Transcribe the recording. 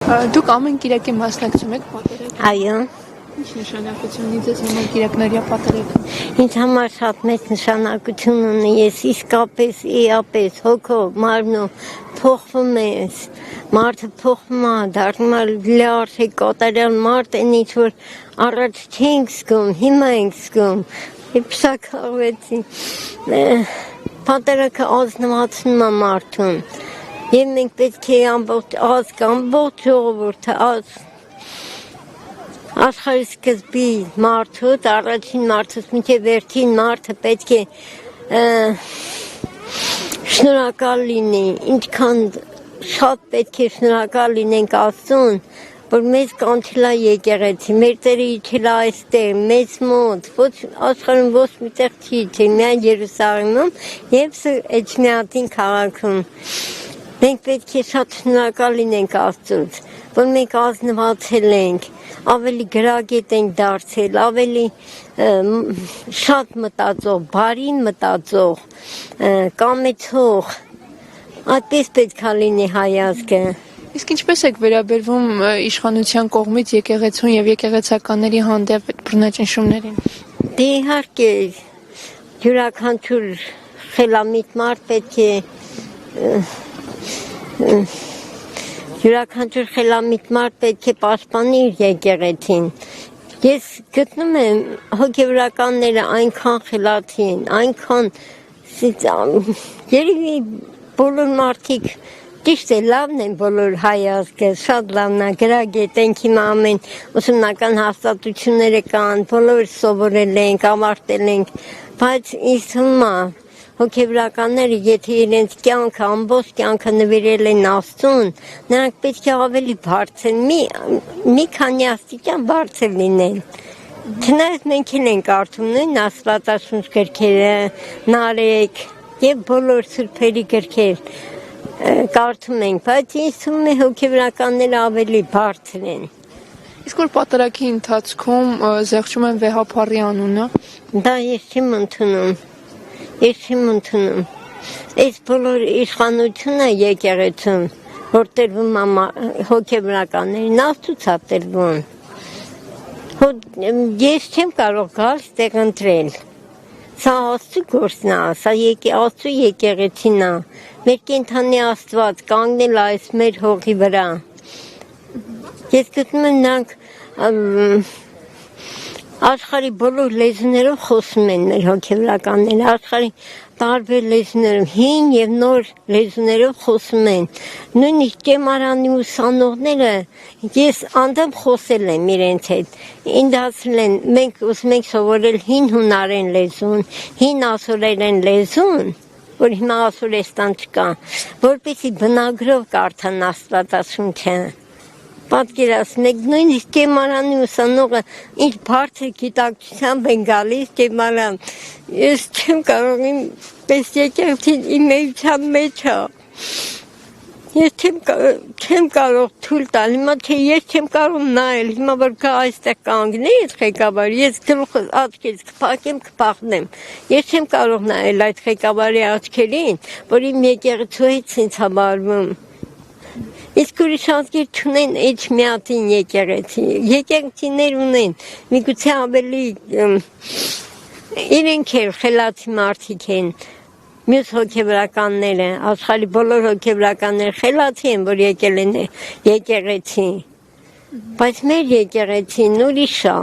Դուք ամեն կիրակի մասնակցում եք պատերազմին։ Այո, Ինչ նշանակություն ունի ձեզ համար կիրակնարյա պատերազմը։ ինձ համար շատ մեծ նշանակություն ունի, ես իսկապես էապես հոգով մարմնով փոխվում ես, մարդը փոխվում է, դառնում է լար է կատարյալ մարդ են ինչ որ առաջ չենք զգում, հիմա ենք զգում, իպսակավեցի, պատերակը ազնվացնում է մարդուն, և մենք պետք է ամբողջ ազգ, ամբողջ ժողովուրդը աշխարհի սկզբի մարդուց, առաջին մարդուց մինչև վերջին մարդը պետք է շնորհակալ լինի, ինչքան շատ պետք է շնորհակալ լինենք Աստծուն, որ մեզ կանչել է եկեղեցի, մեր Տերը իջել է այստեղ, մեզ մոտ, ոչ աշխարհում ոչ միտեղ չի իջել, միայն Երուսաղեմում և Էջմիածին քաղաքում։ Մենք պետք է շատ շնորհակալ լինենք Աստծուց, որ մենք ազնվացել ենք, ավելի գրագետ ենք դարձել, ավելի շատ մտածող, բարի մտածող, կամեցող, այդպես պետք է լինի հայ ազգը։ Իսկ ինչպես եք վերաբերվում իշխանության կողմից եկեղեցուն եւ եկեղեցականների հանդեպ այդ բռնաճնշումներին։ Դե իհարկե յուրաքանչյուր խելամիտ մարդ պետք է յուրաքանչյուր խելամիտ մարդ պետք է պաշտպանի իր եկեղեցին։ Ես գտնում եմ հոգևորականները այնքան խելացի են, այնքան երևի բոլոր մարդիկ ճիշտ է, լավն են բոլոր հայ ազգը, շատ լավն է, գրագետ ենք, հիմա ամեն ուսումնական հաստատությունները կան, բոլոր սովորել ենք, ավարտել ենք, բայց ինձ թվում է հոգևորականները, եթե իրենց կյանքը, ամբողջ կյանքը նվիրել են Աստծուն, նրանք պետք է ավելի բարձր, մի քանի աստիճան բարձր լինեն։ Չնայած մենք ենք կարդում նույն Աստվածաշունչ գրքերը, Նարեկ եւ բոլոր սուրբերի գրքեր կարդում ենք, բայց ինձ թվում է հոգևորականները ավելի բարձր են։ Իսկ որ պատերազմի ընթացքում զեղչում են վեհափառի անունը։ Դա ես չեմ ընդունում։ Այս բոլոր իշխանությունը եկեղեցում, որ տրվում է հոգևորականներին, Աստծուց է տրվում։ Ես չեմ կարող գալ ստեղ ընտրել։ Սա Աստծու գործն է, սա Աստծու եկեղեցին է։ Մեր կենդանի Աստված կանգնել այս մեր հողի վրա։ Ես գտնում եմ նրանք աշխարհի բոլոր լեզուներով խոսում են մեր հոգևորականները, աշխարհի տարբեր լեզուներով, հին եւ նոր լեզուներով խոսում են։ Նույնիսկ Կեմարանի ուսանողները ես անդամ խոսել եմ իրենց հետ։ Ինձ ասել են, մենք ուզում ենք սովորել հին հունարեն լեզուն, հին ասորերեն լեզուն, որ հիմա ասորեստան չկա, որպեսզի բնագրով կարդան Աստվածաշունչը։ Պատկերացնեք, նույնիսկ Կեմարանի ուսանողը ինչ բարձր գիտակցությամբ են գալիս Կեմարան։ Ես չեմ կարող պես եկեղեցին իմ էության մեջ է։ Ես չեմ կարող թույլ տալ, հիմա թե ես չեմ կարող նայել, հիմա որ գա այստեղ կանգնի այդ ղեկավարը, ես գլուխս աչքերս կփակեմ, կփախնեմ։ Ես չեմ կարող նայել այդ ղեկավարի աչքերին, որ իմ եկեղեցու հետ ցենց համարվում։ Իսկ ուրիշ ազգեր չունեն Էջմիածին եկեղեցի, եկեղեցիներ ունեն, միգուցե ավելի իրենք էլ խելացի մարդիկ են, մյուս հոգևորականները, աշխարհի բոլոր հոգևորականները խելացի են, որ եկել են եկեղեցի, բայց մեր եկեղեցին ուրիշ է։